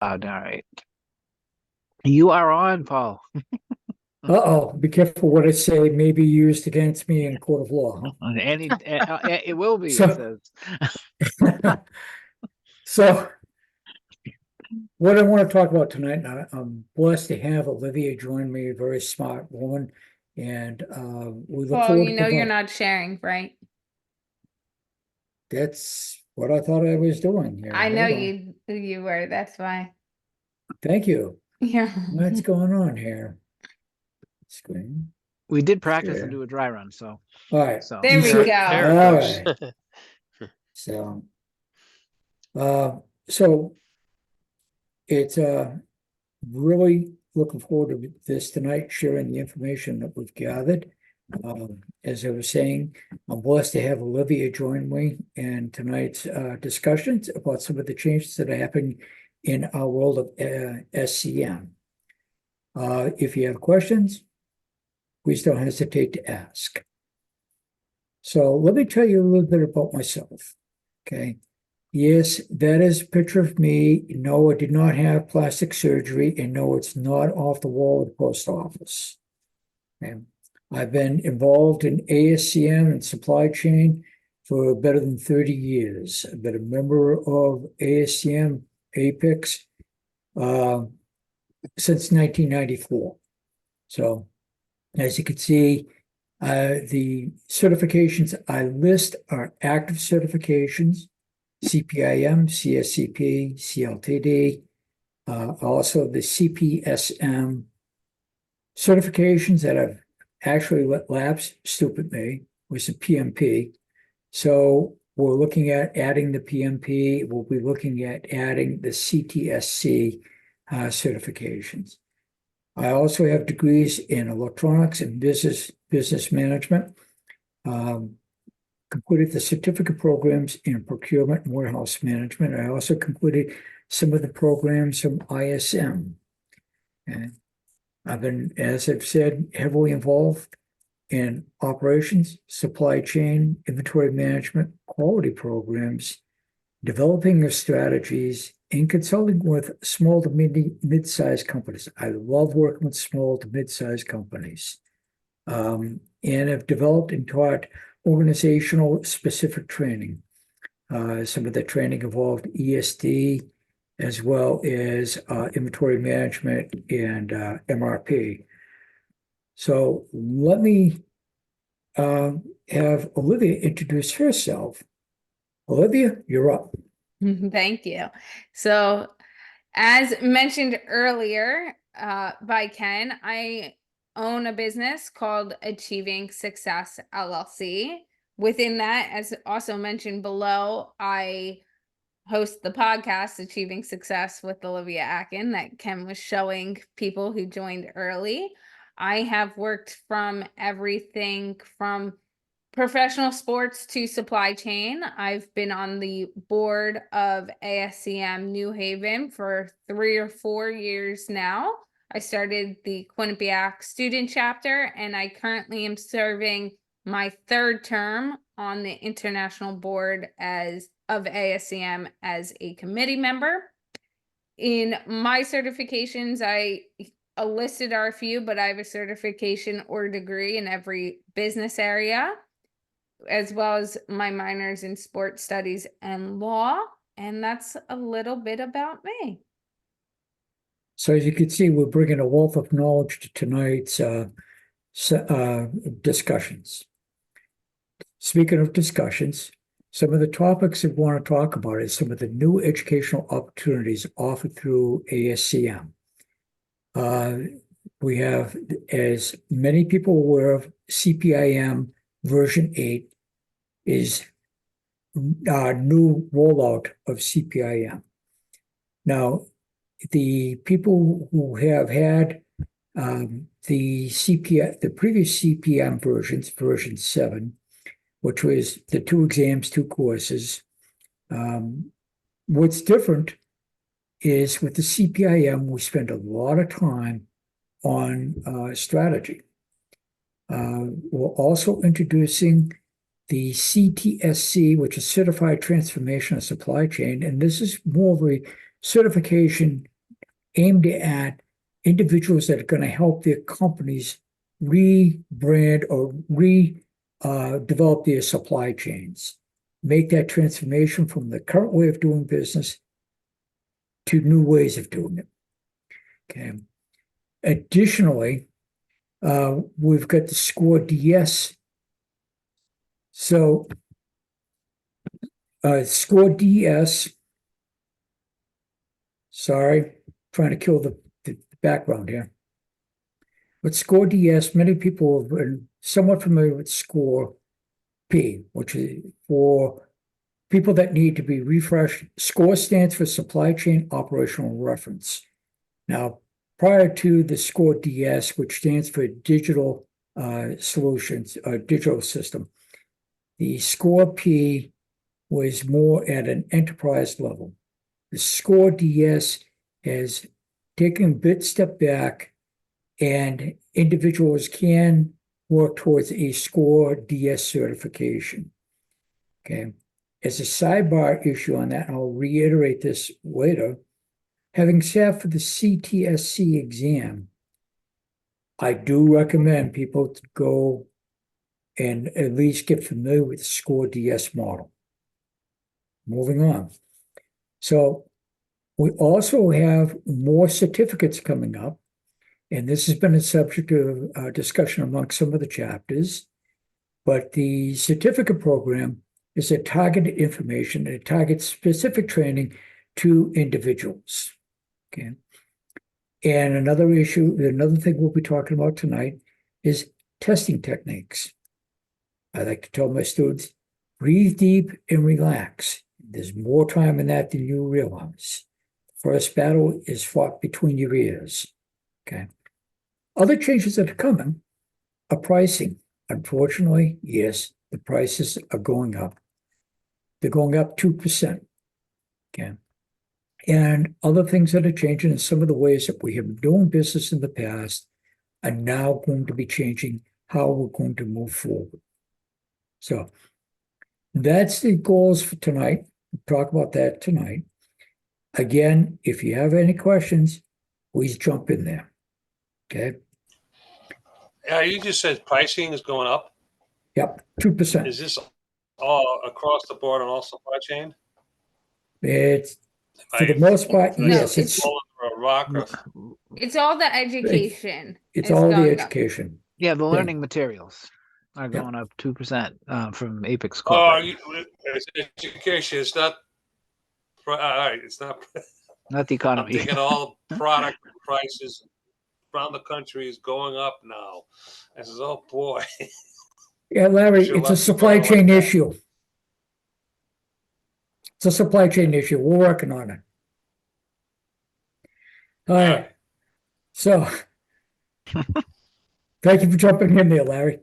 All right. You are on, Paul. Uh-oh, be careful what I say may be used against me in a court of law, It will be, it huh? says. So what I want to talk about tonight, and I'm blessed to have Olivia join me, a very smart woman, and we look Well, forward you to know you're provide. not sharing, right? That's what I thought I was doing here. I know Hold on. you were, that's why. Thank you. Yeah. What's going on here? Screen We did practice and share. do a dry run, so All right. so There You we see, go. all Miracles. right. So, uh, so it's really looking forward to this tonight, sharing the information that we've gathered. As I was saying, I'm blessed to have Olivia join me in tonight's discussions about some of the changes that are happening in our world of SCM. If you have questions, please don't hesitate to ask. So let me tell you a little bit about myself. Okay. Yes, that is a picture of me. No, I did not have plastic surgery, and no, it's not off the wall of the post office. Okay. I've been involved in ASCM and supply chain for better than 30 years. I've been a member of ASCM, APICS, since 1994. So, as you can see, the certifications I list are active certifications. CPIM, CSCP, CLTD, also the CPSM certifications that I've actually let lapse, stupid me, was the PMP. So we're looking at adding the PMP. We'll be looking at adding the CTSC certifications. I also have degrees in electronics and business management. Completed the certificate programs in procurement and warehouse management. I also completed some of the programs from ISM. And I've been, as I've said, heavily involved in operations, supply chain, inventory management, quality programs, developing of strategies, and consulting with small to mid-sized companies. I love working with small to mid-sized companies. And have developed and taught organizational specific training. Some of the training involved ESD as well as inventory management and MRP. So let me have Olivia introduce herself. Olivia, you're up. Thank you. So, as mentioned earlier by Ken, I own a business called Achieving Success LLC. Within that, as also mentioned below, I host the podcast Achieving Success with Olivia Atkin that Ken was showing people who joined early. I have worked from everything from professional sports to supply chain. I've been on the board of ASCM New Haven for 3 or 4 years now. I started the Quinnipiac student chapter, and I currently am serving my 3rd term on the international board of ASCM as a committee member. In my certifications, I listed are a few, but I have a certification or degree in every business area, as well as my minors in sports studies and law. And that's a little bit about me. So as you can see, we're bringing a wealth of knowledge to tonight's discussions. Speaking of discussions, some of the topics I want to talk about is some of the new educational opportunities offered through ASCM. We have, as many people are aware of, CPIM version 8 is new rollout of CPIM. Now, the people who have had the previous CPM versions, version 7, which was the 2 exams, 2 courses. What's different is with the CPIM, we spend a lot of time on strategy. We're also introducing the CTSC, which is Certified Transformation of Supply Chain, and this is more of a certification aimed at individuals that are going to help their companies rebrand or develop their supply chains, make that transformation from the current way of doing business to new ways of doing it. Okay. Additionally, we've got the SCORE DS. So SCORE DS, sorry, trying to kill the background here. But SCORE DS, many people have been somewhat familiar with SCORE P, which is for people that need to be refreshed. SCORE stands for Supply Chain Operational Reference. Now, prior to the SCORE DS, which stands for Digital Solutions, Digital System, the SCORE P was more at an enterprise level. The SCORE DS has taken a bit step back, and individuals can work towards a SCORE DS certification. Okay. As a sidebar issue on that, and I'll reiterate this later, having sat for the CTSC exam, I do recommend people to go and at least get familiar with the SCORE DS model. Moving on. So we also have more certificates coming up, and this has been a subject of discussion among some of the chapters, but the certificate program is a targeted information, and it targets specific training to individuals. Okay. And another thing we'll be talking about tonight is testing techniques. I like to tell my students, breathe deep and relax. There's more time in that than you realize. The first battle is fought between your ears. Okay. Other changes that are coming are pricing. Unfortunately, yes, the prices are going up. They're going up 2%. Okay. And other things that are changing in some of the ways that we have been doing business in the past are now going to be changing how we're going to move forward. So that's the goals for tonight. We'll talk about that tonight. Again, if you have any questions, please jump in there. Okay. Yeah, you just said pricing is going up. Yep, 2%. Is this all across the board on all supply chain? It's for the most part, No, yes. it's all under a rock. Or, It's all the education. It's is all the going up. education. Yeah, the Yeah. learning materials are going up 2% from APICS oh, Corporate. it's education. It's not. All right, it's not. Not the I'm economy. thinking all product prices around the country is going up now. I says, oh boy. Yeah, Larry, Sure, it's a lots of people supply don't like chain that. issue. It's a supply chain issue. We're working on it. All right. So, thank you for jumping in there, Larry.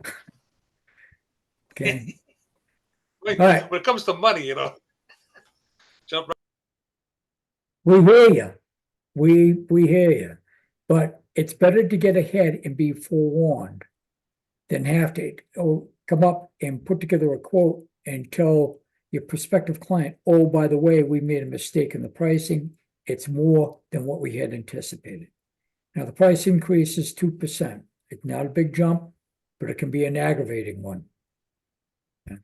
Okay. Wait, All right. when it comes to money, jump right. We hear you. We hear you. But it's better to get ahead and be forewarned than have to come up and put together a quote and tell your prospective client, oh, by the way, we made a mistake in the pricing. It's more than what we had anticipated. Now, the price increase is 2%. It's not a big jump, but it can be an aggravating one. Yeah.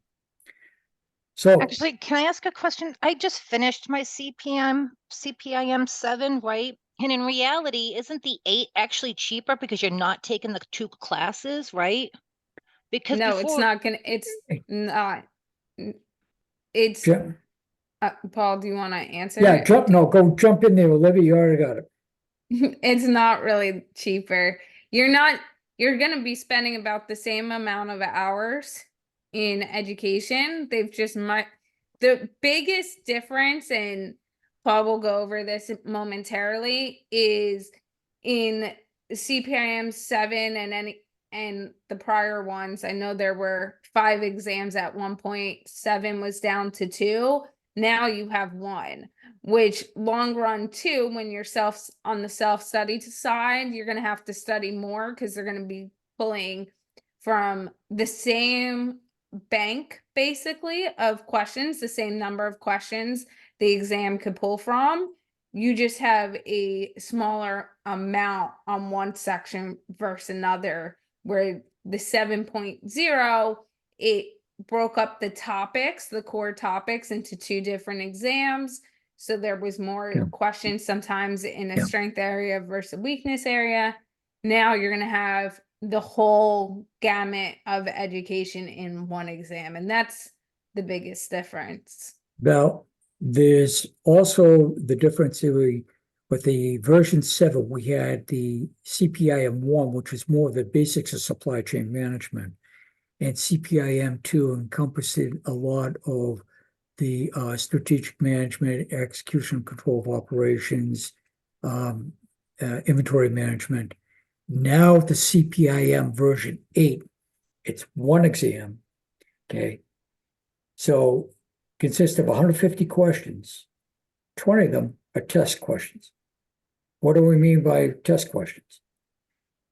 So Actually, can I ask a question? I just finished my CPIM 7, right? And in reality, isn't the 8 actually cheaper because you're not taking the 2 classes, right? Because No, it's before, not gonna. It's not. It's Jim, Paul. Do you want to answer? yeah, it? go jump in there, Olivia. You already got it. It's not really cheaper. You're going to be spending about the same amount of hours in education. They've just the biggest difference, and Paul will go over this momentarily, is in CPIM 7 and the prior ones. I know there were 5 exams at one point. 7 was down to 2. Now you have 1. Which long run too, when you're on the self-study side, you're going to have to study more because they're going to be pulling from the same bank basically of questions, the same number of questions the exam could pull from. you just have a smaller amount on one section versus another, where the 7.0, it broke up the topics, the core topics, into two different exams. So there was more Yeah. questions sometimes in a Yeah. strength area versus a weakness area. Now you're going to have the whole gamut of education in one exam, and that's the biggest difference. Now, there's also the difference with the version 7, we had the CPIM1, which was more of the basics of supply chain management. And CPIM2 encompassed a lot of the strategic management, execution control of operations, inventory management. Now the CPIM version 8, it's one exam, okay? So consists of 150 questions. 20 of them are test questions. What do we mean by test questions?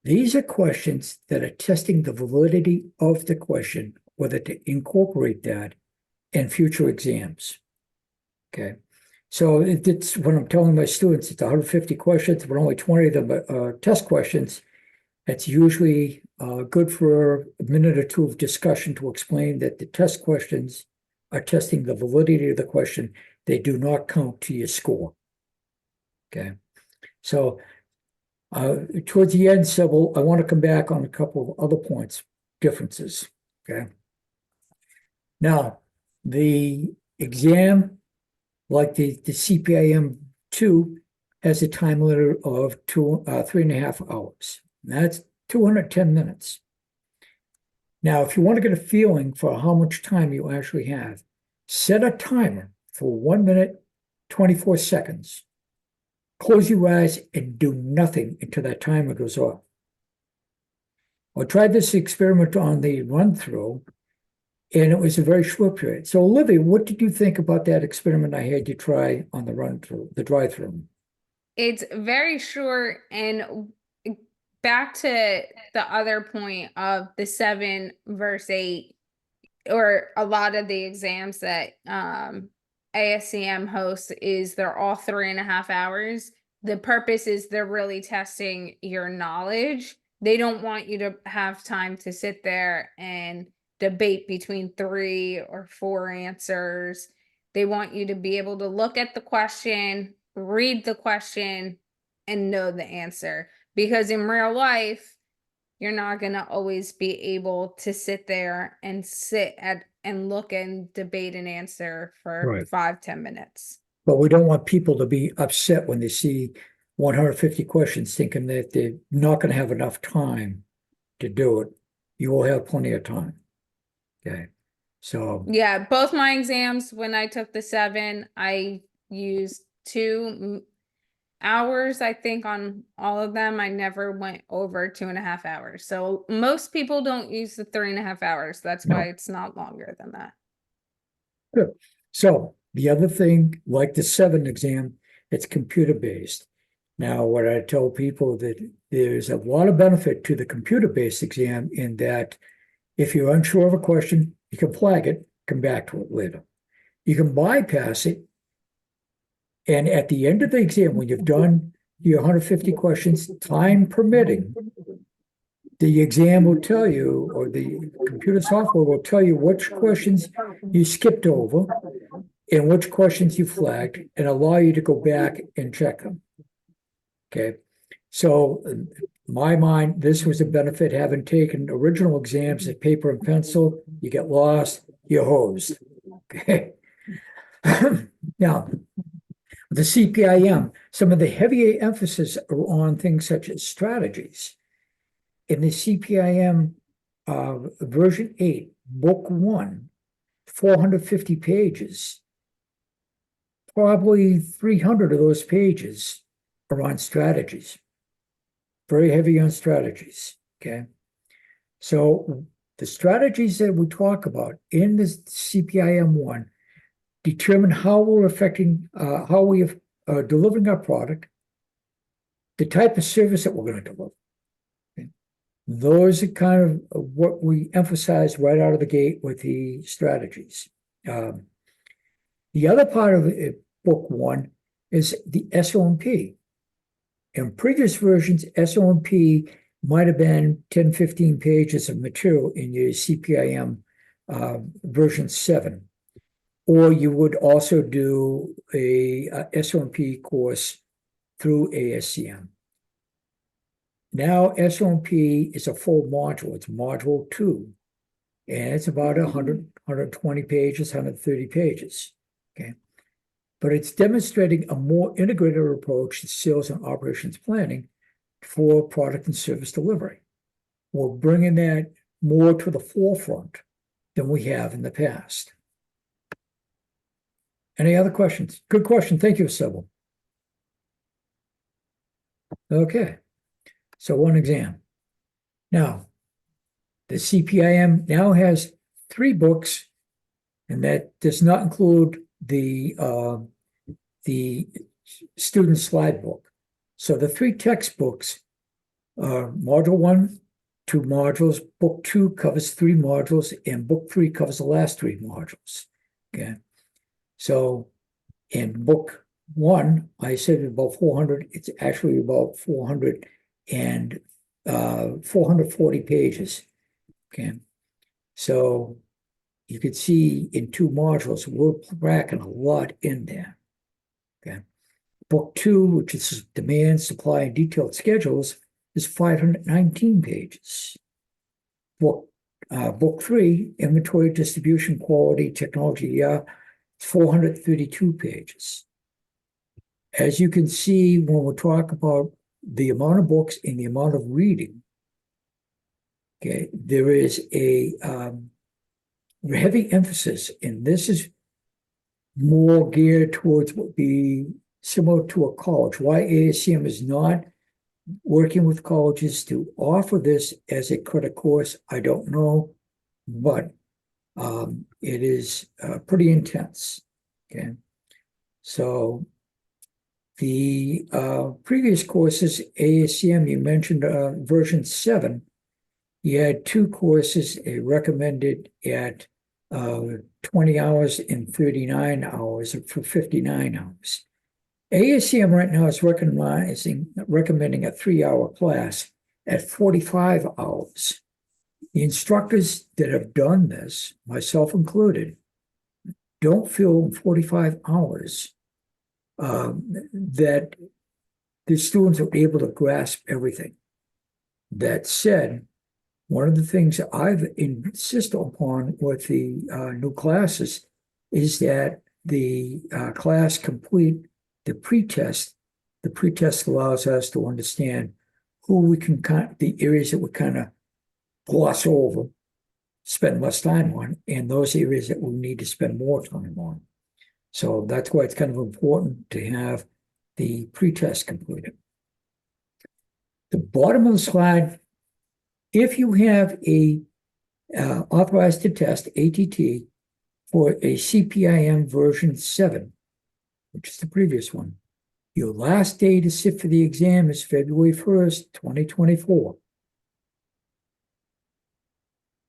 These are questions that are testing the validity of the question, whether to incorporate that in future exams. Okay. So it's when I'm telling my students it's 150 questions, but only 20 of them are test questions. That's usually good for a minute or two of discussion to explain that the test questions are testing the validity of the question. They do not count to your score. Okay. So towards the end, Sybil, I want to come back on a couple of other points, differences. Okay. Now, the exam, like the CPIM 2, has a time limit of 3.5 hours. That's 210 minutes. Now, if you want to get a feeling for how much time you actually have, set a timer for 1 minute, 24 seconds. Close your eyes and do nothing until that timer goes off. I tried this experiment on the run-through, and it was a very short period. So, Olivia, what did you think about that experiment I had you try on the run-through, the drive-through? It's very short, and back to the other point of the 7 versus 8, or a lot of the exams that ASCM hosts, is they're all 3.5 hours. The purpose is they're really testing your knowledge. They don't want you to have time to sit there and debate between 3 or 4 answers. They want you to be able to look at the question, read the question, and know the answer. Because in real life, you're not going to always be able to sit there and and look and debate an answer for Right. 5-10 minutes. But we don't want people to be upset when they see 150 questions, thinking that they're not going to have enough time to do it. You will have plenty of time. Okay. So, Yeah, both my exams, when I took the 7, I used 2 hours, I think, on all of them. I never went over 2.5 hours. So most people don't use the 3.5 hours. That's No. why it's not longer than that. good. So the other thing, like the 7 exam, it's computer-based. Now, what I tell people that there's a lot of benefit to the computer-based exam in that if you're unsure of a question, you can flag it, come back to it later. You can bypass it, and at the end of the exam, when you've done your 150 questions, time permitting, the exam will tell you, or the computer software will tell you which questions you skipped over and which questions you flagged, and allow you to go back and check them. Okay. So in my mind, this was a benefit, having taken original exams at paper and pencil. You get lost, you're hosed. Okay. Now, the CPIM, some of the heavier emphasis are on things such as strategies. In the CPIM version 8, book 1, 450 pages, probably 300 of those pages are on strategies. Very heavy on strategies, okay? So the strategies that we talk about in this CPIM1 determine how we're affecting, how we are delivering our product, the type of service that we're going to deliver. Okay? Those are kind of what we emphasize right out of the gate with the strategies. The other part of it, book 1, is the SOMP. In previous versions, SOMP might have been 10, 15 pages of material in your CPIM version 7. Or you would also do a SOMP course through ASCM. Now SOMP is a full module. It's module 2. And it's about 100, 120 pages, 130 pages. Okay. But it's demonstrating a more integrated approach to sales and operations planning for product and service delivery. We're bringing that more to the forefront than we have in the past. Any other questions? Good question. Thank you, Sybil. Okay. So one exam. Now, the CPIM now has 3 books, and that does not include the student slide book. So the 3 textbooks are Module 1, 2 modules, Book 2 covers 3 modules, and Book 3 covers the last 3 modules. Okay. So in Book 1, I said about 400, it's actually about 440 pages. Okay. So you could see in 2 modules, we're packing a lot in there. Okay. Book 2, which is demand, supply, and detailed schedules, is 519 pages. Book 3, inventory, distribution, quality, technology, it's 432 pages. As you can see, when we talk about the amount of books and the amount of reading, okay, there is a heavy emphasis, and this is more geared towards what would be similar to a college. Why ASCM is not working with colleges to offer this as a credit course, I don't know, but it is pretty intense. Okay, so the previous courses, ASCM, you mentioned version 7. You had 2 courses recommended at 20 hours and 39 hours for 59 hours. ASCM right now is recommending a 3-hour class at 45 hours. The instructors that have done this, myself included, don't feel in 45 hours that the students are able to grasp everything. That said, one of the things I've insisted upon with the new classes is that the class complete the pretest. The pretest allows us to understand who we can the areas that we kind of gloss over, spend less time on, and those areas that we need to spend more time on. So that's why it's kind of important to have the pretest completed. The bottom of the slide, if you have a authorized to test, ATT, for a CPIM version 7, which is the previous one, your last day to sit for the exam is February 1st, 2024.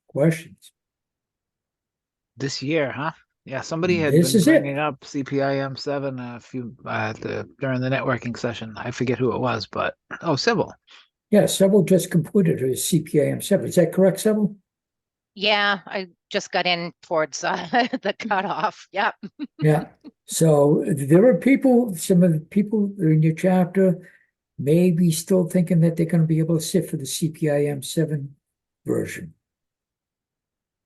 Questions? This year, huh? Yeah, somebody had This been is it. bringing up CPIM 7 a few during the networking session. I forget who it was, but Sybil. Yeah, Sybil just completed her CPIM 7. Is that correct, Sybil? Yeah, I just got in towards the cutoff. Yep. Yeah. So there are people, some of the people in your chapter may be still thinking that they're going to be able to sit for the CPIM 7 version.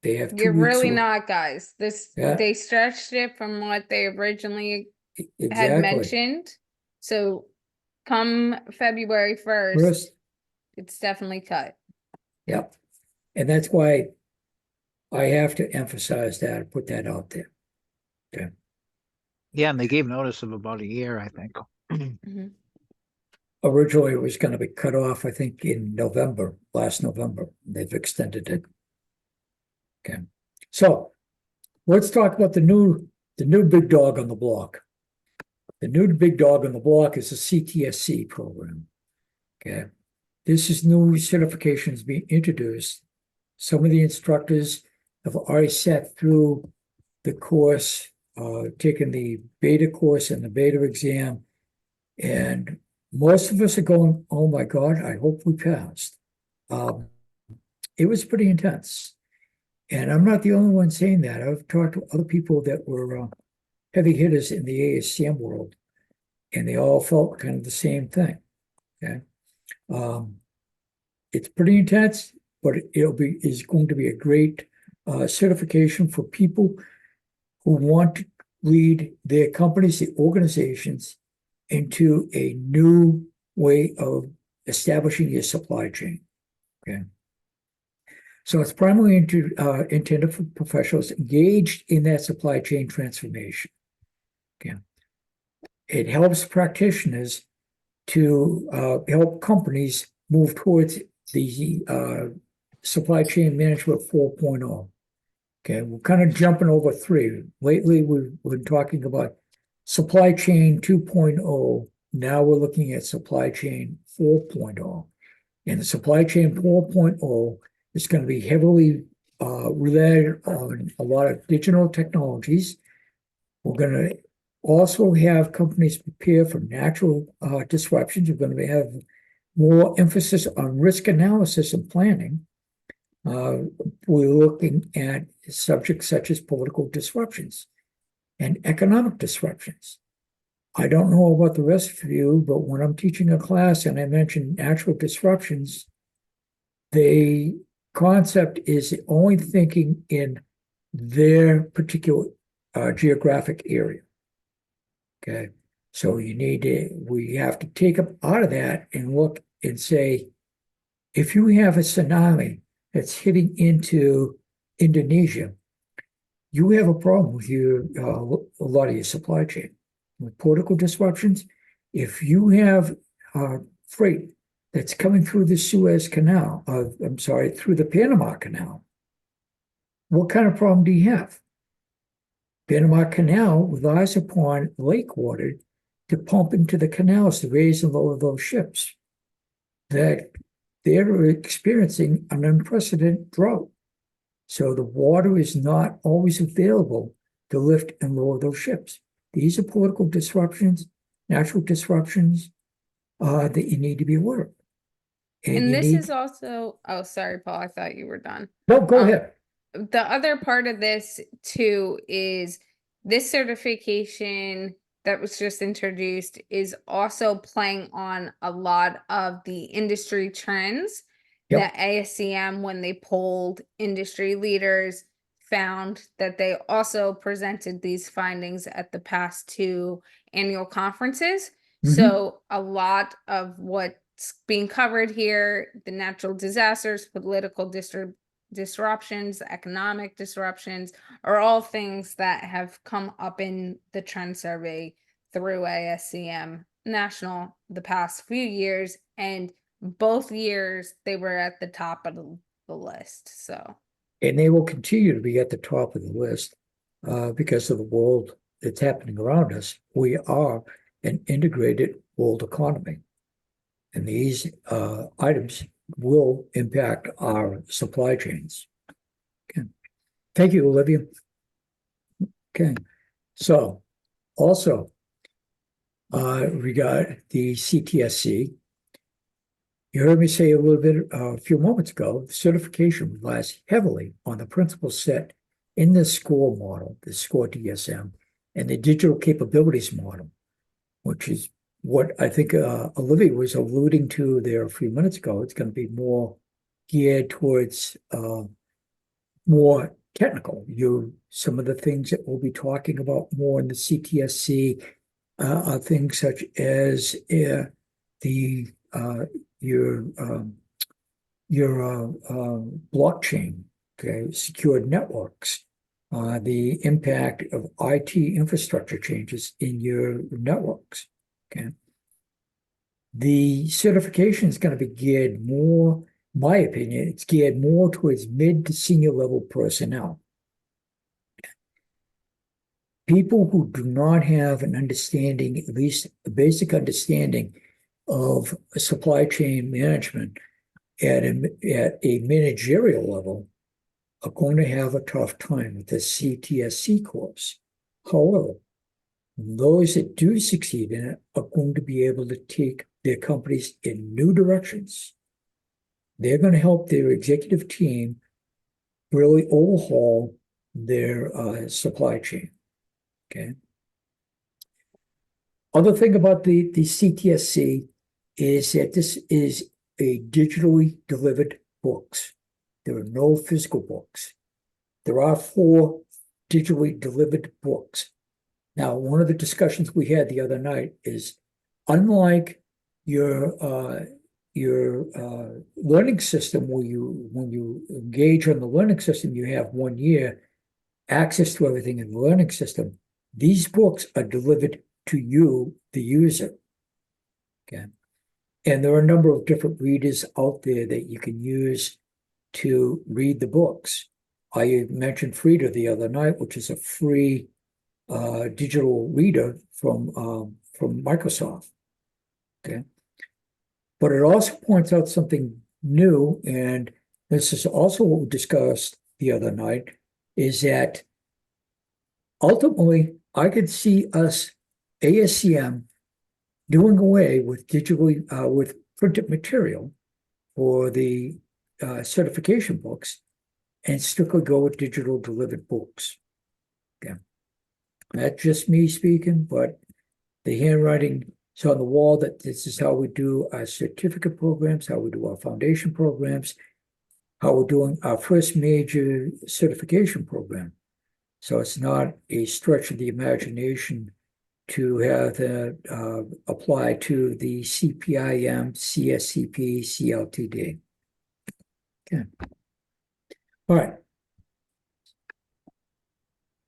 They have 2 You're weeks really away. not, guys. Yeah. They stretched it from what they originally had Exactly. mentioned. So come February 1st, First, it's definitely cut. yep. And that's why I have to emphasize that, put that out there. Okay. Yeah, and they gave notice of about a year, I think. Mhm. Originally, it was going to be cut off, I think, in November, last November. They've extended it. Okay. So let's talk about the new big dog on the block. The new big dog on the block is the CTSC program. Okay. This is new certifications being introduced. Some of the instructors have already sat through the course taken the beta course and the beta exam, and most of us are going, oh my God, I hope we passed. It was pretty intense. And I'm not the only one saying that. I've talked to other people that were heavy hitters in the ASCM world, and they all felt kind of the same thing. Okay. It's pretty intense, but is going to be a great certification for people who want to lead their companies, the organizations, into a new way of establishing your supply chain. Okay. So it's primarily intended for professionals engaged in that supply chain transformation. Okay. It helps practitioners to help companies move towards the supply chain management 4.0. Okay, we're kind of jumping over 3. Lately, we've been talking about supply chain 2.0. Now we're looking at supply chain 4.0. And the supply chain 4.0 is going to be heavily relied on a lot of digital technologies. We're going to also have companies prepare for natural disruptions. We're going to have more emphasis on risk analysis and planning. We're looking at subjects such as political disruptions and economic disruptions. I don't know about the rest of you, but when I'm teaching a class and I mention natural disruptions, the concept is only thinking in their particular geographic area. Okay, so we have to take up out of that and look and say, if you have a tsunami that's hitting into Indonesia, you have a problem with a lot of your supply chain. With political disruptions, if you have freight that's coming through the Suez Canal, through the Panama Canal, what kind of problem do you have? Panama Canal relies upon lake water to pump into the canals to raise and lower those ships. That they're experiencing an unprecedented drought. So the water is not always available to lift and lower those ships. These are political disruptions, natural disruptions that you need to be aware of. And this is also, oh, sorry, Paul, I thought you were done. No, go ahead. The other part of this too is this certification that was just introduced is also playing on a lot of the industry trends that ASCM, when they polled industry leaders, found that they also presented these findings at the past 2 annual conferences. So a lot of what's being covered here, the natural disasters, political disruptions, economic disruptions, are all things that have come up in the trend survey through ASCM National the past few years, and both years they were at the top of the list. So, and they will continue to be at the top of the list because of the world that's happening around us. We are an integrated world economy, and these items will impact our supply chains. Okay. Thank you, Olivia. Okay. So also regarding the CTSC, you heard me say a little bit a few moments ago, certification relies heavily on the principles set in the SCORE model, the SCORE DSM, and the digital capabilities model, which is what I think Olivia was alluding to there a few minutes ago. It's going to be more geared towards more technical. Some of the things that we'll be talking about more in the CTSC are things such as your blockchain, okay, secured networks, the impact of IT infrastructure changes in your networks. Okay. The certification is going to be geared more, in my opinion, it's geared more towards mid to senior level personnel. People who do not have an understanding, at least a basic understanding of supply chain management at a managerial level, are going to have a tough time with the CTSC course. However, those that do succeed in it are going to be able to take their companies in new directions. They're going to help their executive team really overhaul their supply chain. Okay. Other thing about the CTSC is that this is a digitally delivered books. There are no physical books. There are 4 digitally delivered books. Now, one of the discussions we had the other night is, unlike your learning system, where when you engage on the learning system, you have 1 year access to everything in the learning system. These books are delivered to you, the user. Okay. And there are a number of different readers out there that you can use to read the books. I mentioned Frida the other night, which is a free digital reader from Microsoft. Okay. But it also points out something new, and this is also what we discussed the other night, is that ultimately I could see us, ASCM, doing away with digitally with printed material for the certification books and strictly go with digital delivered books. Okay. That's just me speaking, but the handwriting is on the wall that this is how we do our certificate programs, how we do our foundation programs, how we're doing our first major certification program. So it's not a stretch of the imagination to have that apply to the CPIM, CSCP, CLTD. Okay. All right.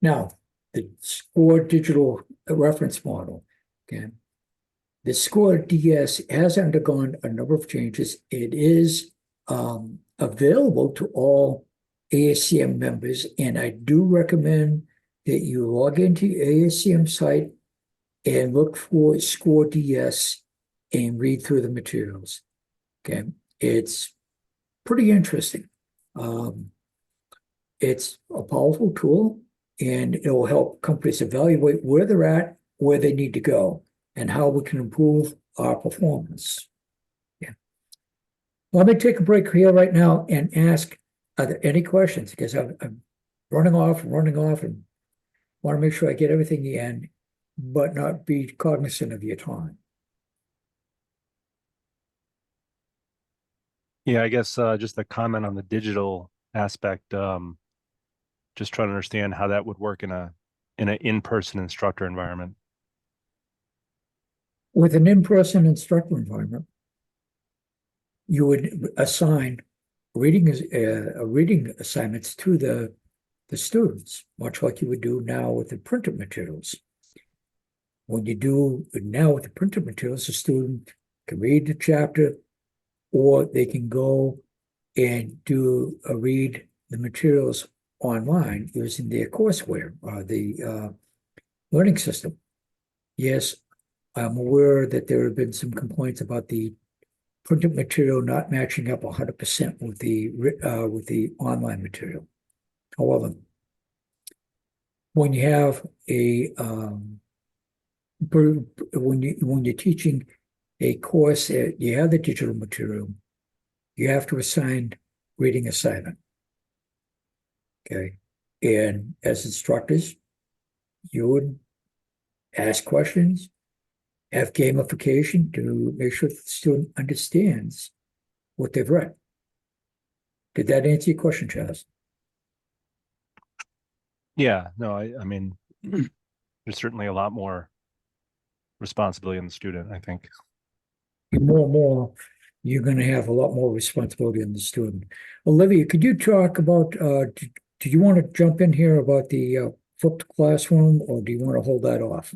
Now, the SCORE digital reference model. Okay. The SCORE DS has undergone a number of changes. It is available to all ASCM members, and I do recommend that you log into your ASCM site and look for SCORE DS and read through the materials. Okay, it's pretty interesting. It's a powerful tool, and it will help companies evaluate where they're at, where they need to go, and how we can improve our performance. Yeah. Let me take a break here right now and ask, are there any questions? Because I'm running off, and want to make sure I get everything in, but not be cognizant of your time. Yeah, I guess just a comment on the digital aspect. Just trying to understand how that would work in an in-person instructor environment. With an in-person instructor environment, you would assign reading assignments to the students, much like you would do now with the printed materials. When you do now with the printed materials, the student can read the chapter, or they can go and read the materials online using their courseware or the learning system. Yes, I'm aware that there have been some complaints about the printed material not matching up 100% with the online material. However, when you have when you're teaching a course that you have the digital material, you have to assign reading assignment. Okay, and as instructors, you would ask questions, have gamification to make sure that the student understands what they've read. Did that answer your question, Chaz? Yeah, no, I mean, there's certainly a lot more responsibility on the student, I think. More and more, you're going to have a lot more responsibility on the student. Olivia, could you talk about, do you want to jump in here about the flipped classroom, or do you want to hold that off?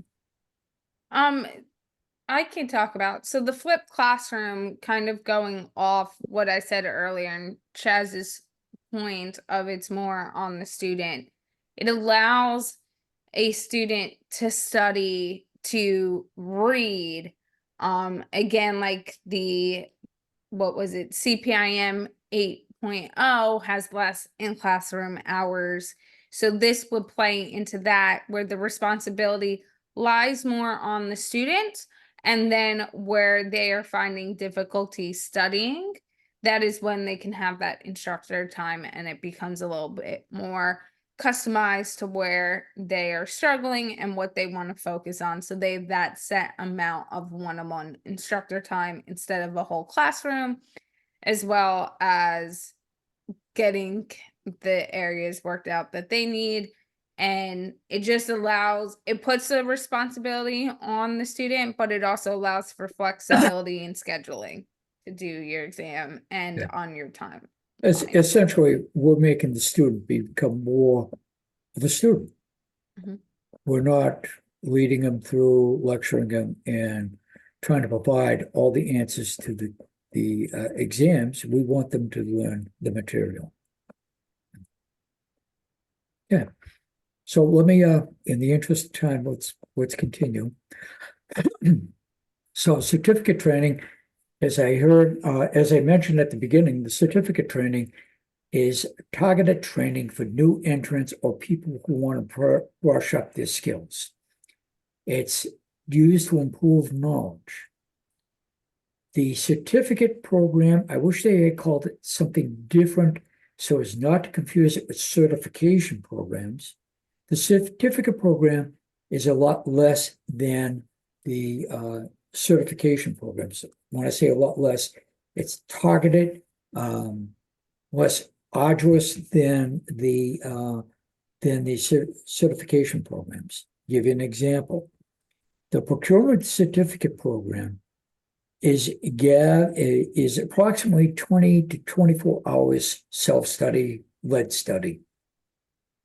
I can talk about, so the flipped classroom, kind of going off what I said earlier and Chaz's point of it's more on the student. It allows a student to study, to read, again, like what was it, CPIM 8.0 has less in classroom hours So this would play into that, where the responsibility lies more on the student, and then where they are finding difficulty studying, that is when they can have that instructor time, and it becomes a little bit more customized to where they are struggling and what they want to focus on. So they have that set amount of one-on-one instructor time instead of a whole classroom, as well as getting the areas worked out that they need. And it just allows, it puts the responsibility on the student, but it also allows for flexibility in scheduling to do your exam and Yeah. on your time. Essentially, we're making the student become more of a student. Mhm. We're not leading them through, lecturing them, and trying to provide all the answers to the exams. We want them to learn the material. Yeah. So let me, in the interest of time, let's continue. So certificate training, as I mentioned at the beginning, the certificate training is targeted training for new entrants or people who want to brush up their skills. It's used to improve knowledge. The certificate program, I wish they had called it something different so as not to confuse it with certification programs. The certificate program is a lot less than the certification programs. When I say a lot less, it's targeted, less arduous than the certification programs. Give you an example. The procurement certificate program is approximately 20 to 24 hours self-study, lead study.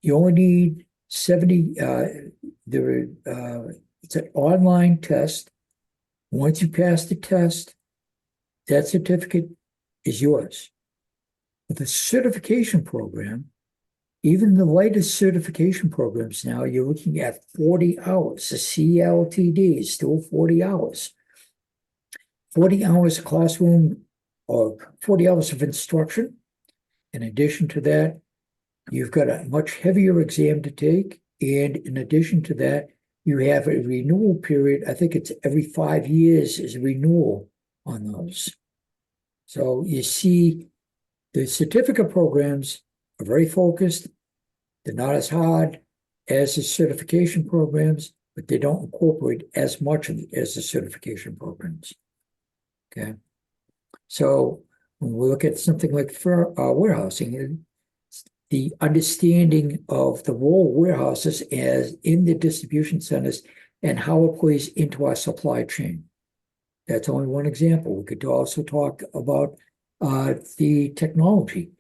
You only need 70, it's an online test. Once you pass the test, that certificate is yours. With the certification program, even the latest certification programs now, you're looking at 40 hours. The CLTD is still 40 hours. 40 hours classroom or 40 hours of instruction. In addition to that, you've got a much heavier exam to take. And in addition to that, you have a renewal period. I think it's every 5 years is a renewal on those. So you see the certificate programs are very focused. They're not as hard as the certification programs, but they don't incorporate as much as the certification programs. Okay. So when we look at something like warehousing, the understanding of the role of warehouses as in the distribution centers and how it plays into our supply chain. That's only one example. We could also talk about the technology,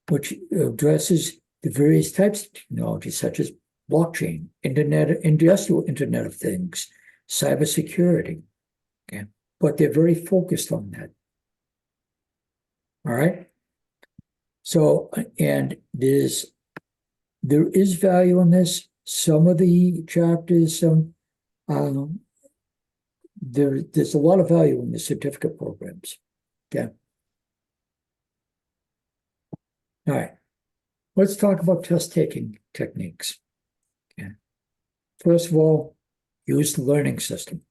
which addresses the various types of technology, such as blockchain, industrial Internet of Things, cybersecurity. Okay, but they're very focused on that. All right. So, and there is value in this. Some of the chapters, there's a lot of value in the certificate programs. Okay. All right. Let's talk about test taking techniques. Okay. First of all, use the learning system.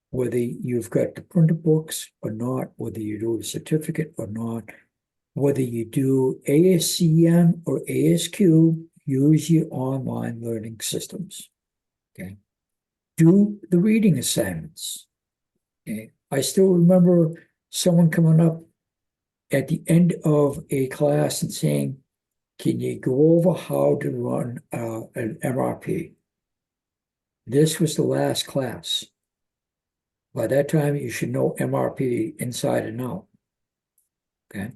Whether you've got the printed books or not, whether you do a certificate or not, whether you do ASCM or ASQ, use your online learning systems. Okay. Do the reading assignments. Okay. I still remember someone coming up at the end of a class and saying, can you go over how to run an MRP? This was the last class. By that time, you should know MRP inside and out. Okay.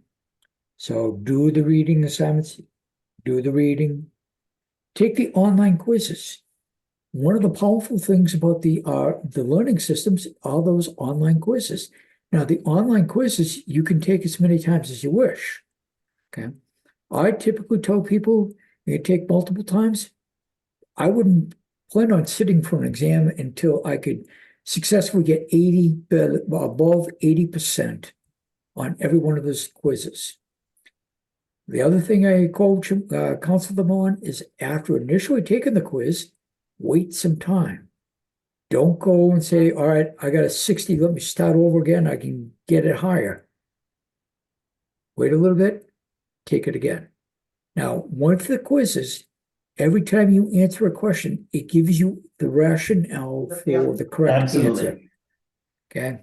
So do the reading assignments, do the reading, take the online quizzes. One of the powerful things about the learning systems are those online quizzes. Now, the online quizzes, you can take as many times as you wish. Okay. I typically tell people you take multiple times. I wouldn't plan on sitting for an exam until I could successfully get above 80% on every one of those quizzes. The other thing I counsel them on is after initially taking the quiz, wait some time. Don't go and say, all right, I got a 60, let me start over again, I can get it higher. Wait a little bit, take it again. Now, one of the quizzes, every time you answer a question, it gives you the rationale for the correct answer. Absolutely. Okay.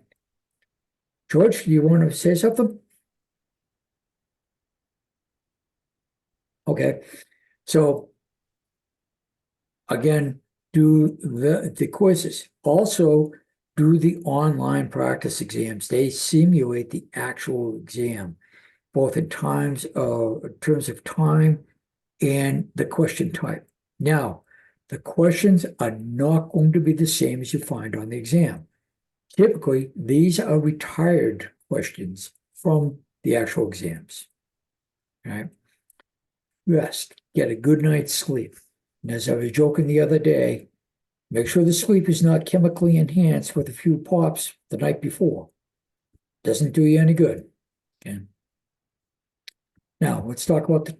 George, do you want to say something? Okay. So again, do the quizzes. Also, do the online practice exams. They simulate the actual exam, both in terms of time and the question type. Now, the questions are not going to be the same as you find on the exam. Typically, these are retired questions from the actual exams. All right. Rest, get a good night's sleep. And as I was joking the other day, make sure the sleep is not chemically enhanced with a few pops the night before. Doesn't do you any good. Okay. Now, let's talk about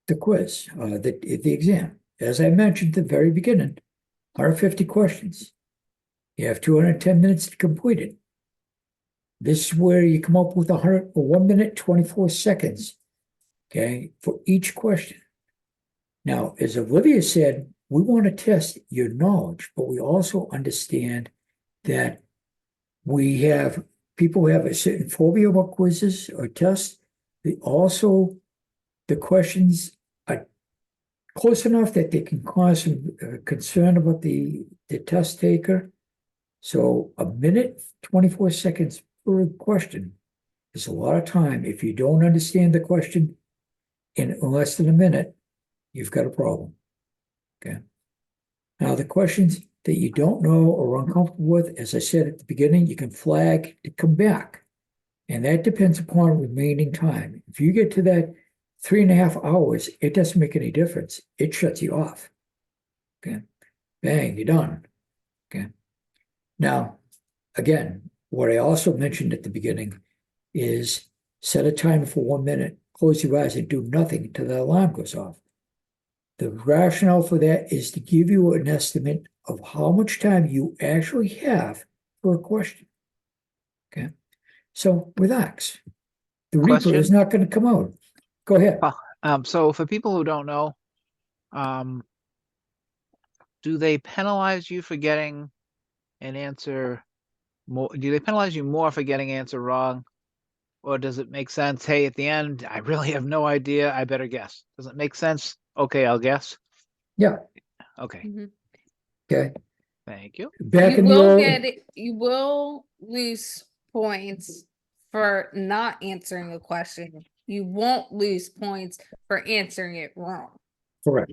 the quiz, the exam. As I mentioned at the very beginning, 150 questions. You have 210 minutes to complete it. This is where you come up with 1 minute, 24 seconds, okay, for each question. Now, as Olivia said, we want to test your knowledge, but we also understand that people have a certain phobia about quizzes or tests. The questions are close enough that they can cause some concern about the test taker. So 1 minute, 24 seconds per question is a lot of time. If you don't understand the question in less than a minute, you've got a problem. Okay. Now, the questions that you don't know or are uncomfortable with, as I said at the beginning, you can flag to come back. And that depends upon remaining time. If you get to that 3.5 hours, it doesn't make any difference. It shuts you off. Okay. Bang, you're done. Okay. Now, again, what I also mentioned at the beginning is set a timer for 1 minute, close your eyes and do nothing until the alarm goes off. The rationale for that is to give you an estimate of how much time you actually have for a question. Okay. So relax. The Reaper is not going to come out. Go ahead. So for people who don't know, do they penalize you for getting an answer more? Do they penalize you more for getting an answer wrong? Or does it make sense? Hey, at the end, I really have no idea. I better guess. Does it make sense? Okay, I'll guess. Yeah. Okay. Okay. Thank you. Back You in the will old, you will lose points for not answering a question. You won't lose points for answering it wrong. correct.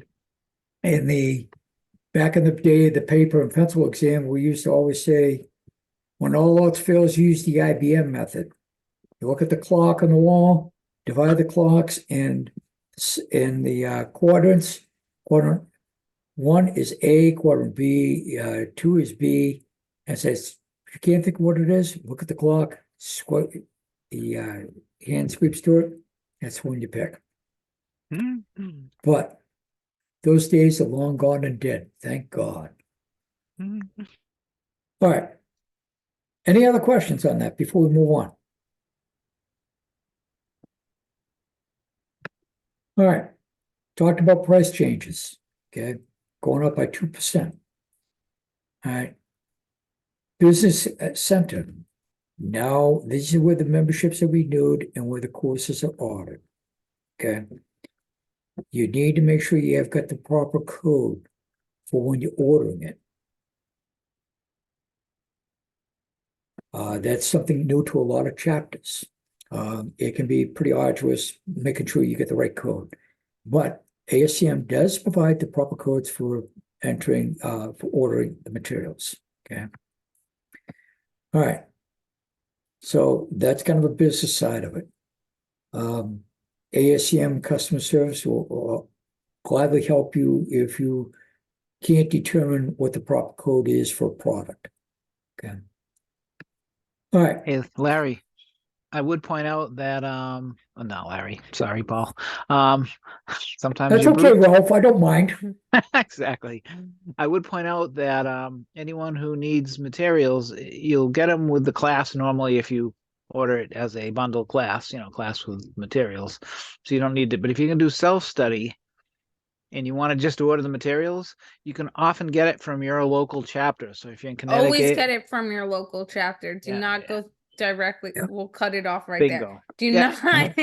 Back in the day, the paper and pencil exam, we used to always say, when all else fails, use the IBM method. You look at the clock on the wall, divide the clocks and in the quadrants. Quadrant 1 is A, quadrant B, 2 is B. And says, if you can't think of what it is, look at the clock, the hand sweeps to it. That's when you pick. But those days are long gone and dead. Thank God. All right. Any other questions on that before we move on? All right. Talked about price changes. Okay. Going up by 2%. All right. Business center. Now, this is where the memberships are renewed and where the courses are ordered. Okay. You need to make sure you have got the proper code for when you're ordering it. That's something new to a lot of chapters. It can be pretty arduous making sure you get the right code. But ASCM does provide the proper codes for entering, for ordering the materials. Okay. All right. So that's kind of a business side of it. ASCM customer service will gladly help you if you can't determine what the proper code is for a product. Okay. All right. Hey, Larry, I would point out that, oh, no, Larry, sorry, Paul. Sometimes That's you're okay, brute. Ralph, I don't mind. Exactly. I would point out that anyone who needs materials, you'll get them with the class normally if you order it as a bundle class, class with materials. So you don't need to, but if you can do self-study and you want to just order the materials, you can often get it from your local chapter. So if you're in Always Connecticut, get it from your local chapter. Do Yeah, not yeah. go directly. Yeah. We'll cut it off right there. Bingo. Do Yeah. not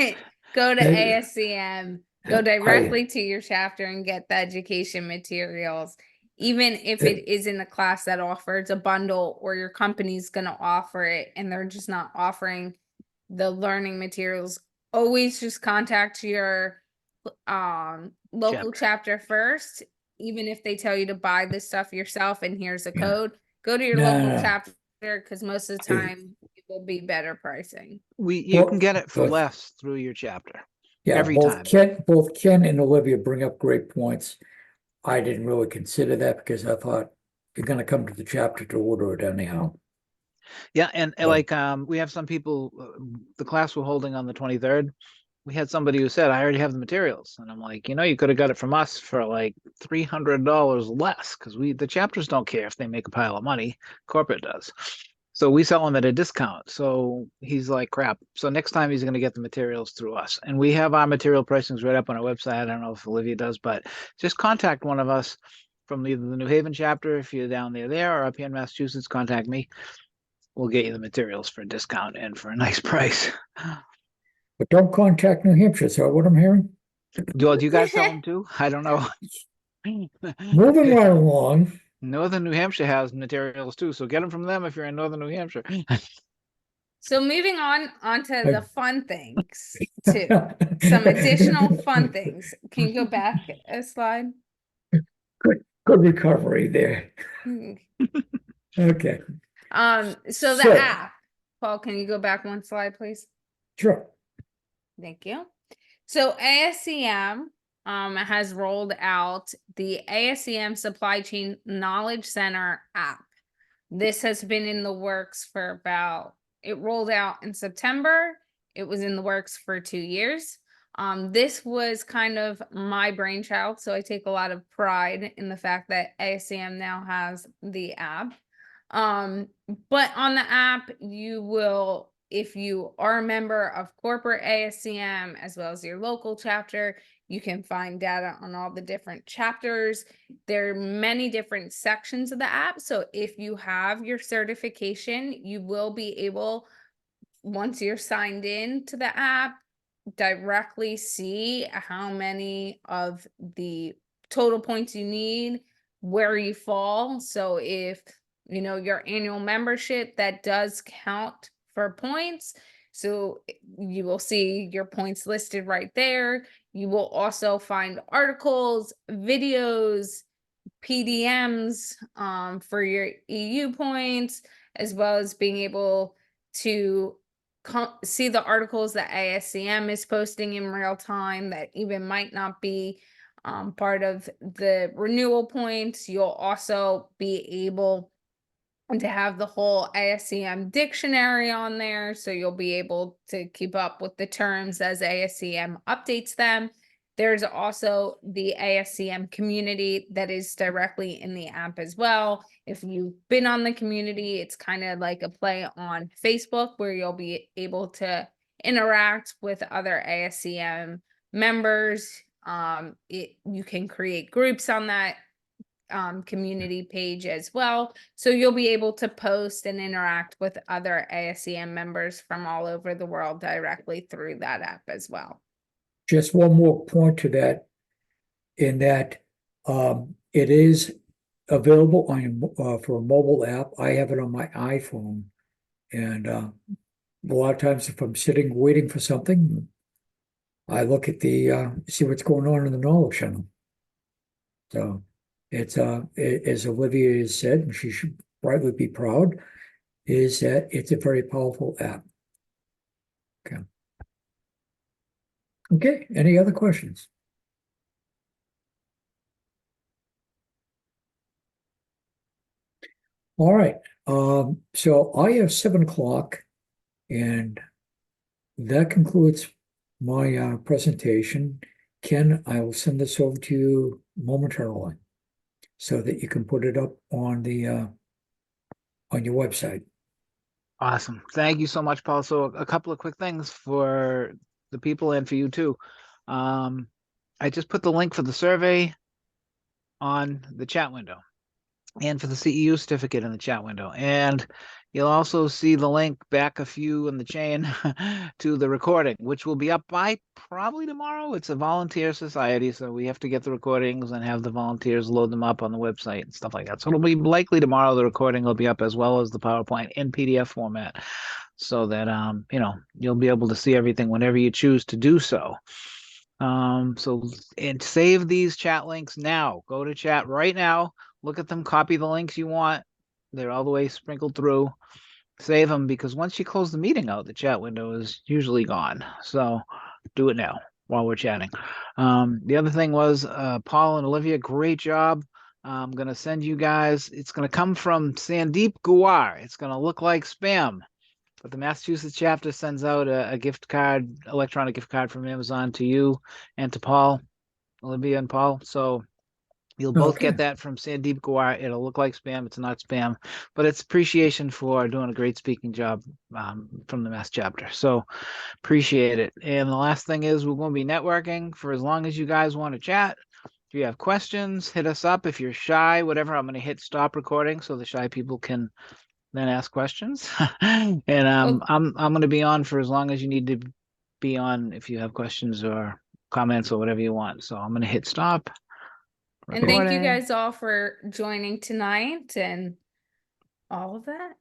go to They- ASCM. Go I- directly to your chapter and get the education materials. Even if They- it is in a class that offers a bundle or your company's going to offer it and they're just not offering the learning materials, always just contact your local chapter first. Even if they tell you to buy this stuff yourself and here's a Yeah. code, go to your No, local no. chapter because most of the Hey. time it will be better pricing. You Well, can get it for good. less through your chapter. Yeah, Every both time. Ken and Olivia bring up great points. I didn't really consider that because I thought you're gonna come to the chapter to order it anyhow. Yeah, and Yeah. like we have some people, the class we're holding on the 23rd, we had somebody who said, I already have the materials. And I'm like, you could have got it from us for like $300 less because the chapters don't care if they make a pile of money, corporate does. So we sell them at a discount. So he's like, crap. So next time he's going to get the materials through us. And we have our material pricings right up on our website. I don't know if Olivia does, but just contact one of us from either the New Haven chapter, if you're down there, or up here in Massachusetts, contact me. We'll get you the materials for a discount and for a nice price. But don't contact New Hampshire, is that what I'm hearing? Do you guys sell them too? I don't know. Moving right along. Northern New Hampshire has materials too, so get them from them if you're in Northern New Hampshire. So moving on onto I- the fun things too. Some additional fun things. Can you go back a slide? Good recovery there. Okay, So the So- app. Paul, can you go back one slide, please? sure. Thank you. So ASCM has rolled out the ASCM Supply Chain Knowledge Center app. This has been in the works for it rolled out in September. It was in the works for 2 years. This was kind of my brainchild, so I take a lot of pride in the fact that ASCM now has the app. But on the app, you will, if you are a member of corporate ASCM as well as your local chapter, you can find data on all the different chapters. There are many different sections of the app. So if you have your certification, you will be able, once you're signed in to the app, directly see how many of the total points you need, where you fall. So if your annual membership, that does count for points. So you will see your points listed right there. You will also find articles, videos, PDMs for your EU points, as well as being able to see the articles that ASCM is posting in real time that even might not be part of the renewal points. You'll also be able to have the whole ASCM dictionary on there, so you'll be able to keep up with the terms as ASCM updates them. There's also the ASCM community that is directly in the app as well. If you've been on the community, it's kind of like a play on Facebook where you'll be able to interact with other ASCM members. You can create groups on that community page as well. So you'll be able to post and interact with other ASCM members from all over the world directly through that app as well. Just one more point to that, in that it is available on for a mobile app. I have it on my iPhone, and a lot of times if I'm sitting waiting for something, I look at see what's going on in the Knowledge Channel. So it's as Olivia has said, and she should rightly be proud, is that it's a very powerful app. Okay. Okay, any other questions? All right, so I have 7 o'clock, and that concludes my presentation. Ken, I will send this over to you momentarily so that you can put it up on the on your website. Awesome. Thank you so much, Paul. So a couple of quick things for the people and for you too. I just put the link for the survey on the chat window and for the CEU certificate in the chat window. And you'll also see the link back a few in the chain to the recording, which will be up by probably tomorrow. It's a volunteer society, so we have to get the recordings and have the volunteers load them up on the website and stuff like that. So it'll be likely tomorrow the recording will be up as well as the PowerPoint in PDF format, so that you'll be able to see everything whenever you choose to do so. And save these chat links now. Go to chat right now. Look at them, copy the links you want. They're all the way sprinkled through. Save them, because once you close the meeting out, the chat window is usually gone. So do it now while we're chatting. The other thing was Paul and Olivia, great job. I'm going to send you guys, it's going to come from Sandeep Guar. It's going to look like spam, but the Massachusetts chapter sends out a gift card, electronic gift card from Amazon to you and to Paul, Olivia and Paul. So you'll both Okay. get that from Sandeep Guar. It'll look like spam. It's not spam, but it's appreciation for doing a great speaking job from the Mass chapter. So appreciate it. And the last thing is we're going to be networking for as long as you guys want to chat. If you have questions, hit us up. If you're shy, whatever, I'm going to hit stop recording so the shy people can then ask questions. And Well- I'm going to be on for as long as you need to be on if you have questions or comments or whatever you want. So I'm going to hit stop. And thank you Recording. guys all for joining tonight and all of that.